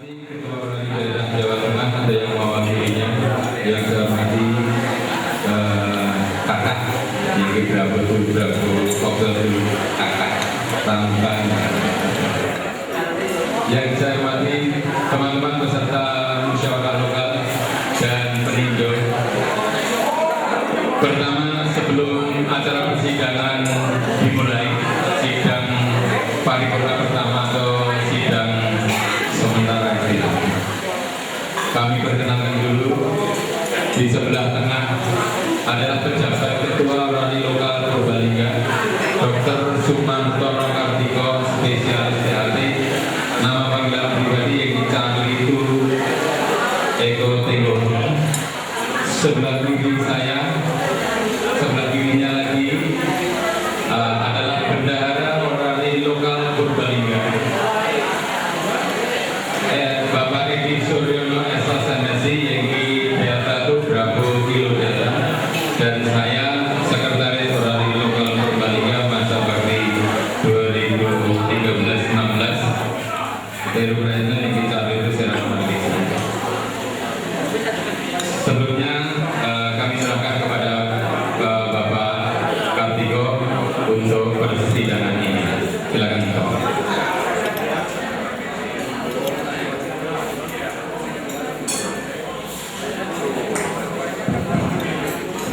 hormati Ketua Orasi Daerah Jawa Tengah, ada yang mewakilinya, yang saya hormati kakak, yang berapa kakak, tambahan. Yang saya hormati teman-teman peserta musyawarah lokal dan peninjau. Pertama, sebelum acara persidangan dimulai, sidang paripurna pertama atau sidang sementara ini, kami perkenalkan dulu. Di sebelah tengah adalah pejabat Ketua Orasi Lokal Purbalingga, Dr. Sumantono Kartiko, spesialis THT. Nama panggilan pribadi yang dicari itu Eko Tenggo. Sebelah kiri saya, sebelah kirinya lagi adalah Bendahara Orasi Lokal Purbalingga, Bapak Edi Suryono SSMSI yang biasa itu berapa kilo data, dan saya Sekretaris Orasi Lokal Purbalingga masa bakti 2013-16. Terusnya yang dicari itu secara kronologis. Sebelumnya kami serahkan kepada Bapak Kartiko untuk persidangan ini. Silakan Bapak.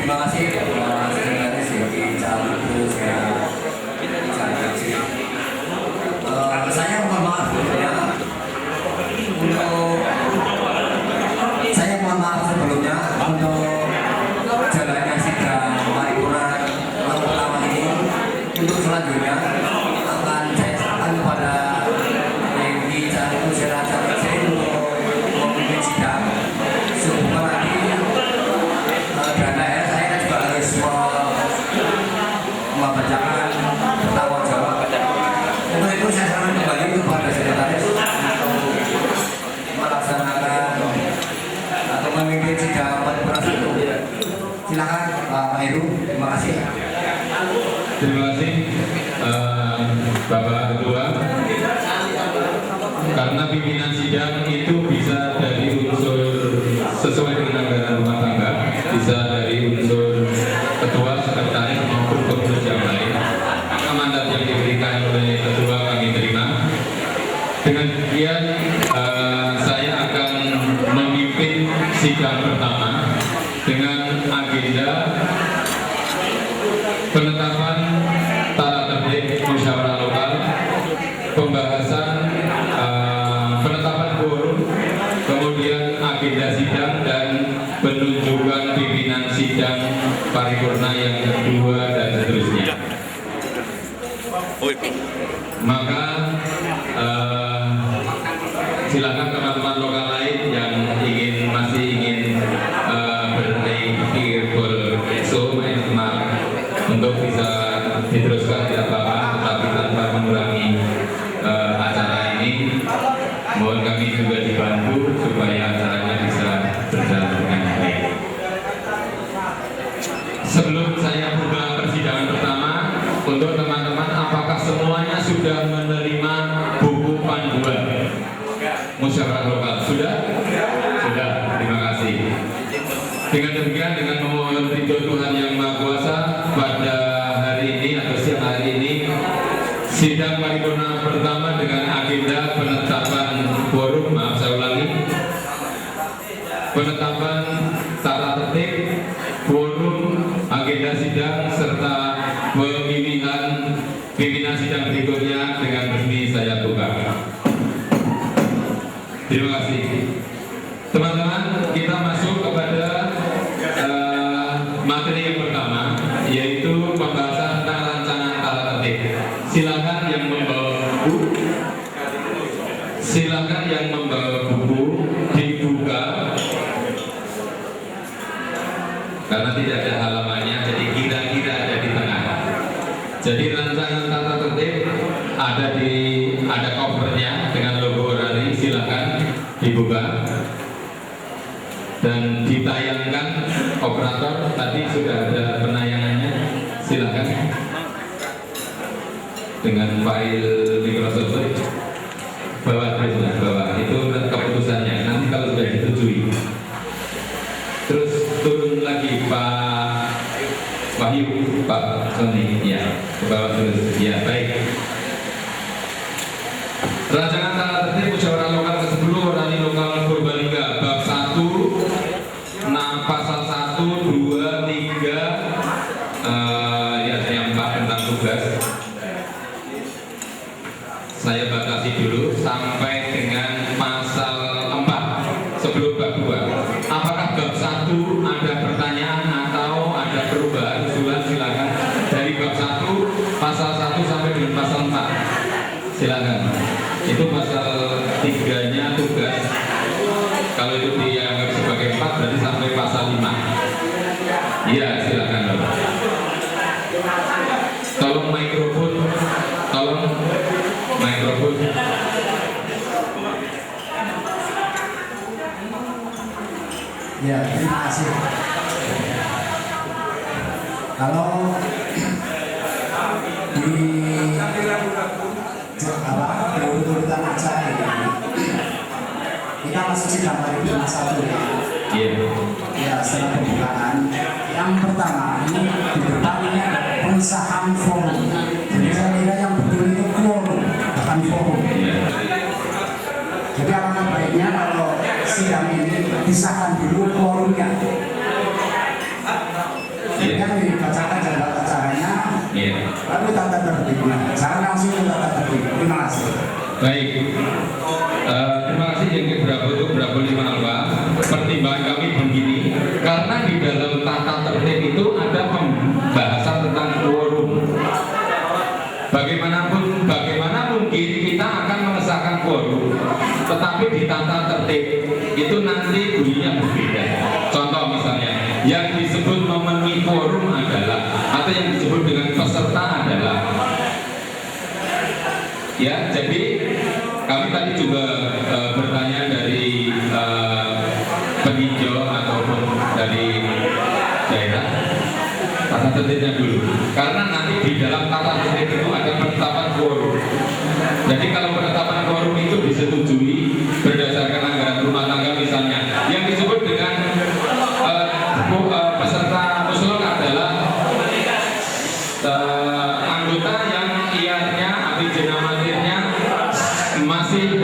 Terima kasih Sekretaris Yogi Caluku. Saya mohon maaf sebelumnya untuk jalannya sidang paripurna pertama ini. Untuk selanjutnya akan saya serahkan kepada Yogi Caluku untuk memimpin sidang. Sehingga nanti dana saya juga harus membacakan pertanggung jawab. Untuk itu saya serahkan kembali kepada Sekretaris untuk melaksanakan atau memimpin sidang paripurna itu. Silakan Pak Heru. Terima kasih. Terima kasih Bapak Ketua. Karena pimpinan sidang itu bisa dari unsur sesuai dengan anggaran rumah tangga, bisa dari unsur ketua, sekretaris maupun pengurus yang lain. Maka mandat yang diberikan oleh ketua kami terima. Dengan demikian saya akan memimpin sidang pertama dengan agenda penetapan tata tertib musyawarah lokal, pembahasan penetapan quorum, kemudian agenda sidang dan penunjukan pimpinan sidang paripurna yang kedua dan seterusnya. Maka silakan teman-teman lokal lain yang masih ingin berpikir untuk bisa diteruskan tidak apa-apa, tetapi tanpa mengurangi acara ini. Mohon kami juga dibantu supaya acaranya bisa berjalan dengan baik. Sebelum saya buka persidangan pertama, untuk teman-teman, apakah semuanya sudah menerima buku panduan musyawarah lokal? Sudah? Sudah, terima kasih. Dengan demikian, dengan memohon ridho Tuhan Yang Maha Kuasa, pada hari ini atau siang hari ini, sidang paripurna pertama dengan agenda penetapan quorum, saya ulangi, penetapan tata tertib, quorum, agenda sidang, serta pemilihan pimpinan sidang berikutnya dengan resmi saya buka. Terima kasih. Teman-teman, kita masuk kepada materi yang pertama, yaitu pembahasan tentang rancangan tata tertib. Silakan yang membawa buku dibuka, karena tidak ada halamannya, jadi kira-kira ada di tengah. Jadi rancangan tata tertib ada covernya dengan logo Orasi. Silakan dibuka dan ditayangkan. Operator tadi sudah ada penayangannya, silakan dengan file Microsoft Word. Bawah itu Sony, ya, ke bawah terus. Ya, baik. Rancangan tata tertib musyawarah lokal ke-10 Orani Lokal Purbalingga bab 1 pasal 1, 2, 3 ya yang 4 tentang tugas. Saya batasi dulu sampai dengan pasal 4 sebelum bab 2. Apakah bab 1 ada pertanyaan atau ada perubahan usulan? Silakan dari bab 1 pasal 1 sampai dengan pasal 4. Silakan. Itu pasal 3-nya tugas. Kalau itu dianggap sebagai 4 berarti sampai pasal 5. Iya, silakan Bapak. Tolong mikrofon. Tolong mikrofon. Ya, terima kasih. Kalau di urutan acara ini, kita masuk sidang paripurna 1 ya. Ya, setelah pembukaan. Yang pertama ini di depan ini ada pengesahan forum. Jadi saya kira yang betul itu quorum, bukan forum. Jadi alangkah baiknya kalau sidang ini disahkan dulu quorumnya. Yang dibacakan jadwal acaranya, lalu tata tertibnya. Jangan langsung ke tata tertib. Terima kasih. Baik. Terima kasih yang keberapa itu berapa 5 Alba. Pertimbangan kami begini, karena di dalam tata tertib itu ada pembahasan tentang quorum. Bagaimana mungkin kita akan mengesahkan quorum, tetapi di tata tertib itu nanti bunyinya berbeda. Contoh misalnya, yang disebut memenuhi quorum adalah, atau yang disebut dengan peserta adalah. Ya, jadi kami tadi juga bertanya dari peninjau ataupun dari daerah. Tata tertibnya dulu, karena nanti di dalam tata tertib itu ada penetapan quorum. Jadi kalau penetapan quorum itu disetujui berdasarkan anggaran rumah tangga misalnya, yang disebut dengan peserta musyawarah adalah anggota yang ianya abidjana matirnya masih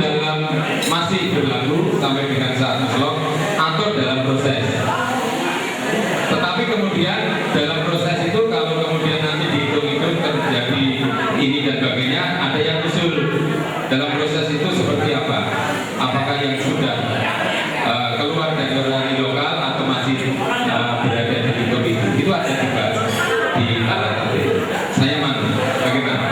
berlaku sampai dengan saat musyawarah atau dalam proses. Tetapi kemudian dalam proses itu kalau kemudian nanti dihitung-hitung terjadi ini dan sebagainya, ada yang usul dalam proses itu seperti apa? Apakah yang sudah keluar dari orani lokal atau masih berada di lingkup itu? Itu ada dibahas di tata tertib. Saya mana? Bagaimana?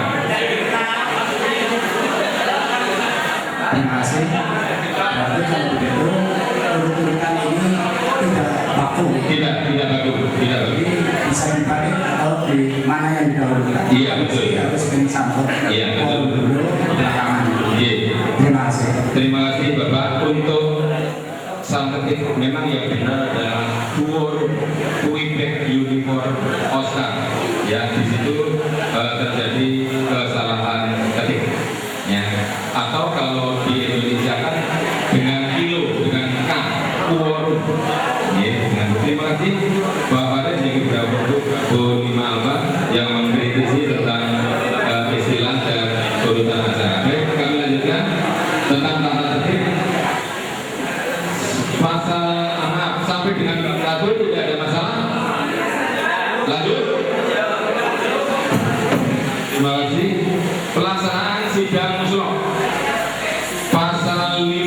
Terima kasih. Berarti kalau begitu urutan ini tidak baku. Tidak bagus. Jadi bisa dibalik atau di mana yang didahulukan. Iya, betul. Harus disambut. Iya, betul. Dulu belakangan. Iya. Terima kasih. Terima kasih Bapak. Untuk santetik memang yang benar adalah quorum Quebec Uniform Oscar. Ya, di situ terjadi kesalahan ketik. Ya. Atau kalau di Indonesia kan dengan kilo, dengan K, quorum. Ya, terima kasih Bapak dan yang beberapa Bu Lima Alba yang mengkritisi tentang istilah dan urutan acara. Baik, kami lanjutkan tentang tata tertib. Maaf, sampai dengan satu tidak ada masalah. Lanjut. Terima kasih. Pelaksanaan sidang musyawarah pasal 5,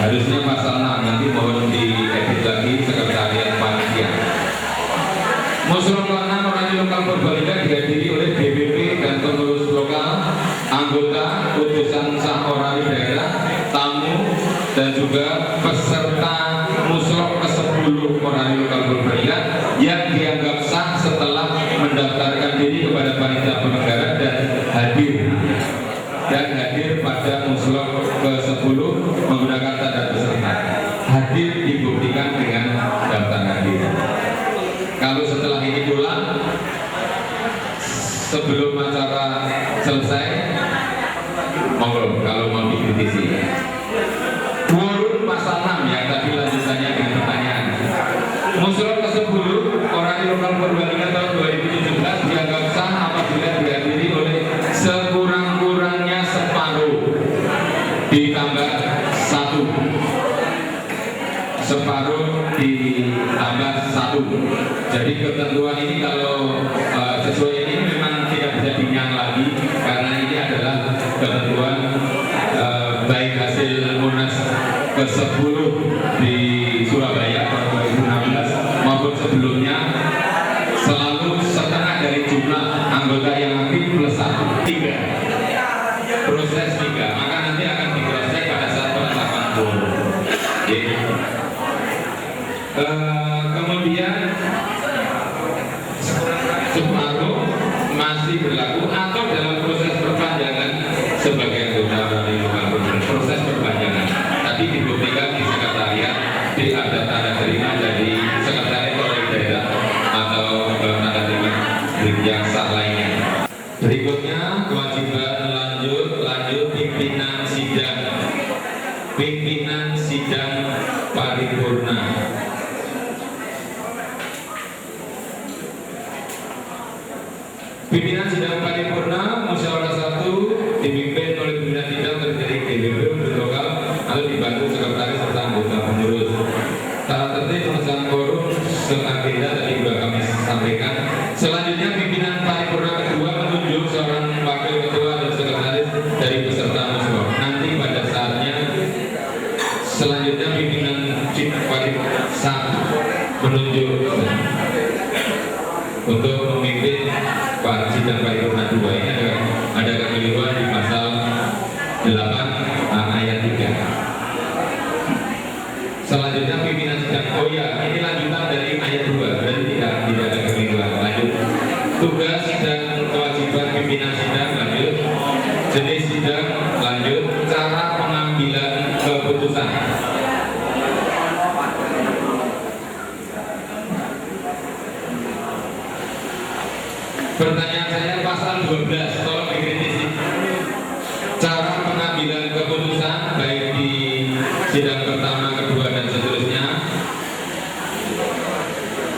harusnya pasal 6, nanti mohon diedit lagi sekretariat panitia. Musyawarah ke-6 Orani Lokal Purbalingga dihadiri oleh DPP dan pengurus lokal, anggota, utusan sah orani daerah, tamu, dan juga peserta musyawarah ke-10 Orani Lokal Purbalingga yang dianggap sah setelah mendaftarkan diri kepada panitia penyelenggara dan hadir pada musyawarah ke-10 menggunakan tanda peserta. Hadir dibuktikan dengan daftar hadir. Kalau setelah ini pulang, sebelum acara selesai, monggo kalau mau dikritisi. Quorum pasal 6 yang tadi lanjutannya dengan pertanyaan. Musyawarah ke-10 Orani Lokal Purbalingga tahun 2017 dianggap Jadi ketentuan ini kalau sesuai ini memang tidak bisa dinyang lagi karena ini adalah ketentuan baik hasil Munas ke-10 di Surabaya tahun 2016 maupun sebelumnya selalu setengah dari jumlah anggota yang aktif plus 1, 3 proses 3, maka nanti akan diproses pada saat penetapan quorum. Kemudian separuh masih berlaku atau dalam proses perpanjangan sebagai anggota dari lokal proses perpanjangan tadi dibuktikan di sekretariat ada tanda terima dari sekretariat oleh daerah atau tanda terima yang sah lainnya. Berikutnya kewajiban lanjut pimpinan sidang paripurna. Pimpinan sidang paripurna musyawarah 1 dipimpin oleh pimpinan sidang terdiri DPP lokal atau dibantu sekretaris serta anggota pengurus. Tata tertib pelaksanaan quorum agenda tadi sudah kami sampaikan. Selanjutnya pimpinan paripurna kedua menunjuk seorang wakil ketua dan sekretaris dari peserta musyawarah. Nanti pada saatnya selanjutnya pimpinan paripurna 1 menunjuk untuk memimpin sidang paripurna 2 ini ada kekeliruan di pasal 8 ayat 3. Selanjutnya pimpinan sidang, oh ya ini lanjutan dari ayat 2, berarti tidak ada kekeliruan. Lanjut, tugas dan kewajiban pimpinan sidang lanjut, jenis sidang lanjut, cara pengambilan keputusan. Pertanyaan saya pasal 12, tolong dikritisi. Cara pengambilan keputusan baik di sidang pertama, kedua dan seterusnya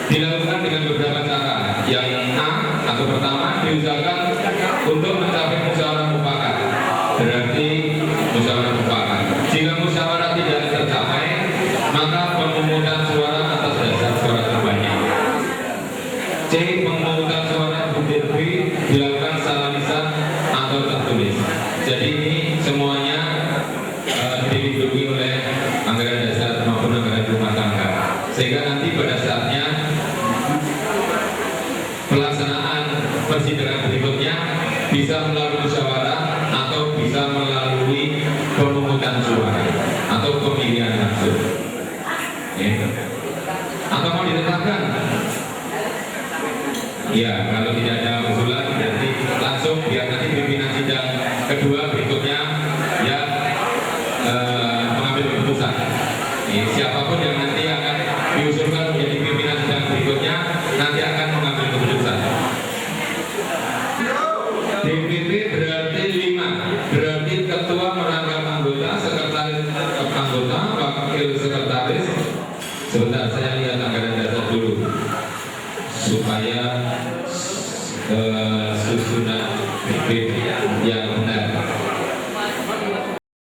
dilakukan dengan beberapa cara. Yang A atau pertama diusahakan untuk mencapai musyawarah mufakat. Berarti musyawarah mufakat. Jika musyawarah tidak tercapai, maka pemungutan suara atas dasar suara terbanyak. C. Pemungutan suara dilakukan secara lisan atau tertulis. Jadi ini semuanya dilindungi oleh anggaran dasar maupun anggaran rumah tangga. Sehingga nanti pada saatnya pelaksanaan persidangan berikutnya bisa melalui musyawarah atau bisa melalui pemungutan suara atau pemilihan langsung. Atau mau ditetapkan? Ya, kalau tidak ada usulan berarti langsung biar nanti pimpinan sidang kedua berikutnya ya mengambil keputusan. Siapapun yang nanti akan diusulkan menjadi pimpinan sidang berikutnya nanti akan mengambil keputusan. DPP berarti 5, berarti ketua merangkap anggota, sekretaris anggota, wakil sekretaris. Sebentar saya lihat anggaran dasar dulu supaya susunan DPP yang